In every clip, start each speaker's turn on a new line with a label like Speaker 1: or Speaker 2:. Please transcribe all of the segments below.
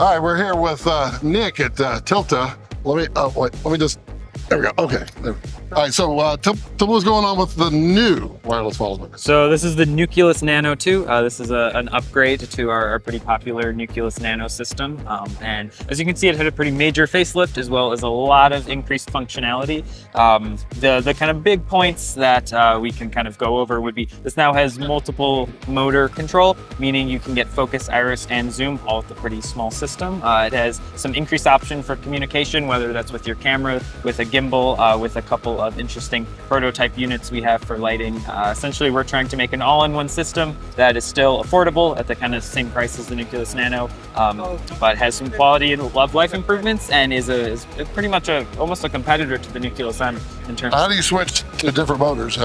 Speaker 1: All right, we're here with Nick at Tilta. Let me just, there we go, okay. There. All right, so tell me what's going on with the new wireless wall motor.
Speaker 2: So this is the Nucleus Nano 2. This is an upgrade to our pretty popular Nucleus Nano system. And as you can see, it had a pretty major facelift as well as a lot of increased functionality. The kind of big points that we can kind of go over would be this now has multiple motor control, meaning you can get focus, iris, and zoom all with a pretty small system. It has some increased option for communication, whether that's with your camera, with a gimbal, with a couple of interesting prototype units we have for lighting. Essentially, we're trying to make an all-in-one system that is still affordable at the kind of same price as the Nucleus Nano, but has some quality and life improvements, and is pretty much almost a competitor to the Nucleus M in terms.
Speaker 1: How do you switch to different motors?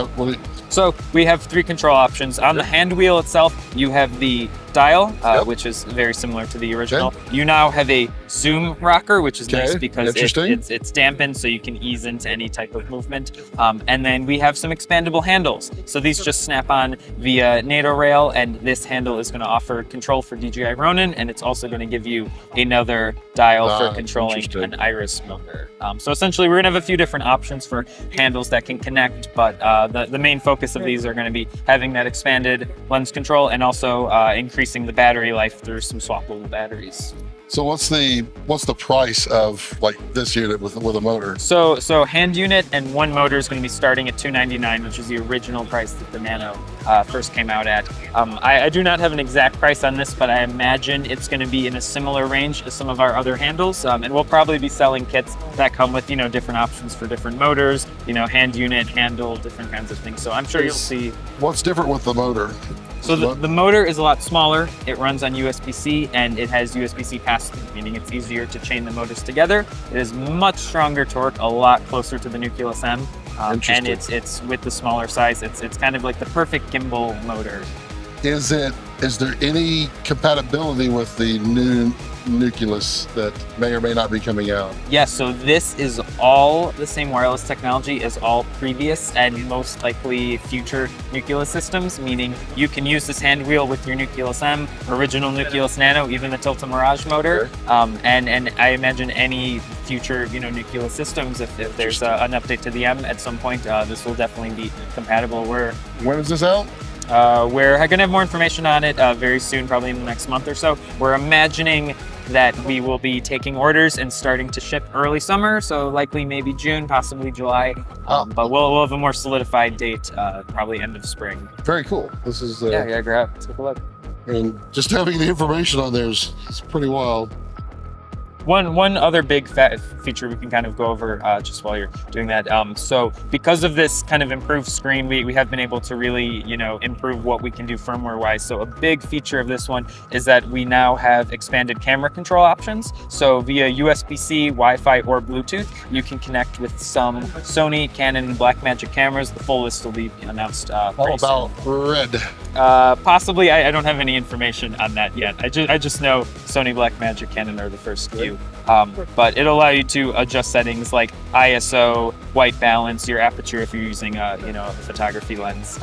Speaker 2: So we have 3 control options. On the hand wheel itself, you have the dial, which is very similar to the original. You now have a zoom rocker, which is nice because it's dampened, so you can ease into any type of movement. And then we have some expandable handles. So these just snap on via NATO rail, and this handle is going to offer control for DJI Ronin, and it's also going to give you another dial for controlling an iris motor. So essentially, we're going to have a few different options for handles that can connect, but the main focus of these are going to be having that expanded lens control and also increasing the battery life through some swappable batteries.
Speaker 1: So what's the price of like this unit with a motor?
Speaker 2: So hand unit and one motor is going to be starting at $299, which is the original price that the Nano first came out at. I do not have an exact price on this, but I imagine it's going to be in a similar range as some of our other handles. And we'll probably be selling kits that come with different options for different motors, hand unit, handle, different kinds of things. So I'm sure you'll see.
Speaker 1: What's different with the motor?
Speaker 2: So the motor is a lot smaller. It runs on USB-C and it has USB-C pass-through, meaning it's easier to chain the motors together. It is much stronger torque, a lot closer to the Nucleus M, and it's with the smaller size. It's kind of like the perfect gimbal motor.
Speaker 1: Is there any compatibility with the new Nucleus that may or may not be coming out?
Speaker 2: Yes, so this is all the same wireless technology as all previous and most likely future Nucleus systems, meaning you can use this hand wheel with your Nucleus M, original Nucleus Nano, even the Tilta Mirage motor, and I imagine any future Nucleus systems, if there's an update to the M at some point, this will definitely be compatible.
Speaker 1: When is this out?
Speaker 2: We're going to have more information on it very soon, probably in the next month or so. We're imagining that we will be taking orders and starting to ship early summer, so likely maybe June, possibly July. But we'll have a more solidified date, probably end of spring.
Speaker 1: Very cool. This is
Speaker 2: yeah, grab. Take a look.
Speaker 1: And just having the information on there is pretty wild.
Speaker 2: One other big feature we can kind of go over just while you're doing that. So because of this kind of improved screen, we have been able to really, improve what we can do firmware-wise. So a big feature of this one is that we now have expanded camera control options. So via USB-C, Wi-Fi, or Bluetooth, you can connect with some Sony, Canon, and Blackmagic cameras. The full list will be announced pretty soon.
Speaker 1: Red?
Speaker 2: Possibly. I don't have any information on that yet. I just know Sony, Blackmagic, Canon are the first few. But it'll allow you to adjust settings like ISO, white balance, your aperture if you're using a photography lens,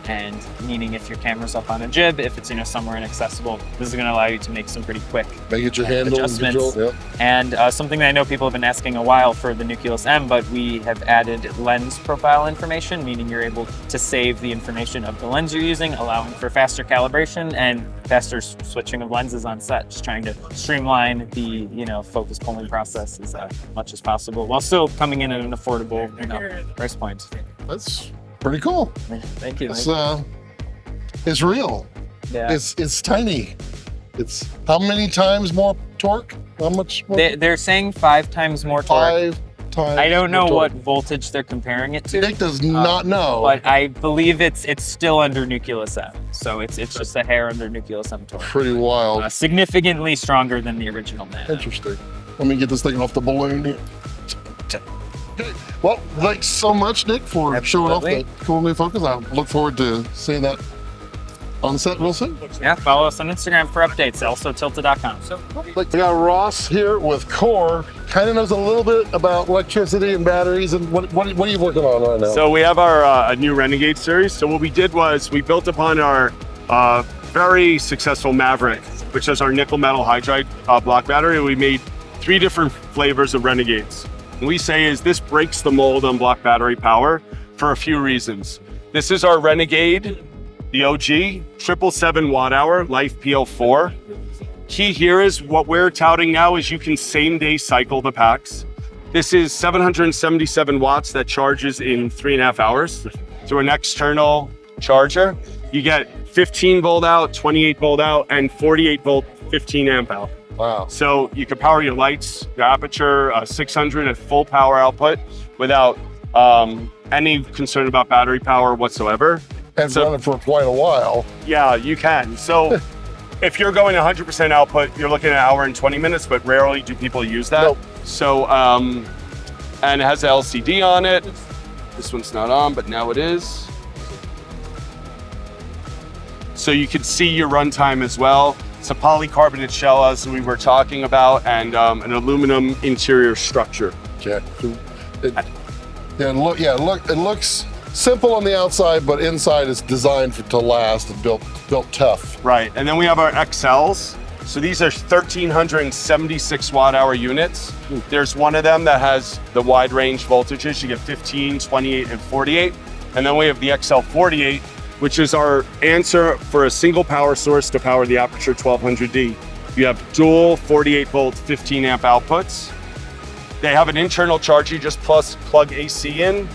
Speaker 2: and meaning if your camera's up on a jib, if it's somewhere inaccessible, this is going to allow you to make some pretty quick adjustments. And something that I know people have been asking a while for the Nucleus M, but we have added lens profile information, meaning you're able to save the information of the lens you're using, allowing for faster calibration and faster switching of lenses on set, just trying to streamline the focus pulling process as much as possible while still coming in at an affordable price point.
Speaker 1: That's pretty cool.
Speaker 2: Thank you.
Speaker 1: It's real.
Speaker 2: Yeah.
Speaker 1: It's tiny. It's how many times more torque? How much more?
Speaker 2: They're saying 5 times more torque.
Speaker 1: 5 times.
Speaker 2: I don't know what voltage they're comparing it to.
Speaker 1: Nick does not know.
Speaker 2: But I believe it's still under Nucleus M. So it's just a hair under Nucleus M torque.
Speaker 1: Pretty wild.
Speaker 2: Significantly stronger than the original Nano.
Speaker 1: Interesting. Let me get this thing off the balloon here. Okay. Well, thanks so much, Nick, for showing off the cool new focus. I look forward to seeing that on set real soon.
Speaker 2: Yeah, follow us on Instagram for updates, also tilta.com.
Speaker 1: We got Ross here with Core. Kind of knows a little bit about electricity and batteries. And what are you working on right now?
Speaker 3: So we have our new Renegade series. So what we did was we built upon our very successful Maverick which is our nickel metal hydride block battery. We made 3 different flavors of Renegades. And we say is this breaks the mold on block battery power for a few reasons. This is our Renegade, the OG, 777 watt hour, Life PL4. Key here is what we're touting now is you can same day cycle the packs. This is 777 watts that charges in 3.5 hours through an external charger. You get 15 volt out, 28 volt out, and 48 volt 15 amp out.
Speaker 1: Wow.
Speaker 3: So you can power your lights, your Aputure 600 at full power output without any concern about battery power whatsoever.
Speaker 1: And run it for quite a while.
Speaker 3: Yeah, you can. So if you're going 100% output, you're looking at an hour and 20 minutes, but rarely do people use that.
Speaker 1: Nope.
Speaker 3: So, and it has an LCD on it. This one's not on, but now it is. So you can see your runtime as well. It's a polycarbonate shell, as we were talking about, and an aluminum interior structure.
Speaker 1: Okay. It looks simple on the outside, but inside it's designed to last and built tough.
Speaker 3: Right, and then we have our XLs. So these are 1,376 watt hour units. There's one of them that has the wide range voltages. You get 15, 28, and 48. And then we have the XL48, which is our answer for a single power source to power the Aputure 1200D. You have dual 48 volt, 15 amp outputs. They have an internal charger, you just plug AC in,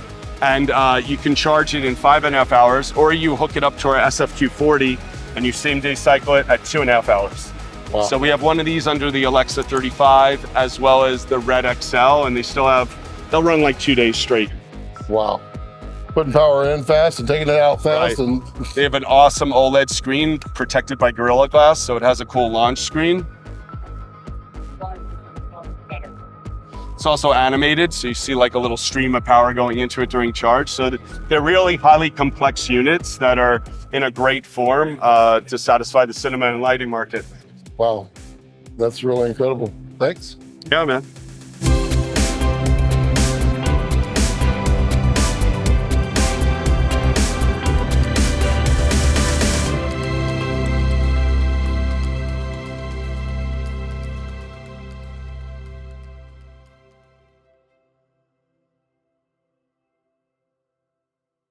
Speaker 3: and you can charge it in 5.5 hours, or you hook it up to our SFQ40 and you same day cycle it at 2.5 hours.
Speaker 1: Wow.
Speaker 3: So we have one of these under the Alexa 35 as well as the Red XL, and they'll run like 2 days straight.
Speaker 1: Wow. Putting power in fast and taking it out fast.
Speaker 3: Right.
Speaker 1: And
Speaker 3: they have an awesome OLED screen protected by Gorilla Glass, so it has a cool launch screen. It's also animated, so you see like a little stream of power going into it during charge. So they're really highly complex units that are in a great form to satisfy the cinema and lighting market.
Speaker 1: wow, that's really incredible. Thanks.
Speaker 3: Yeah, man.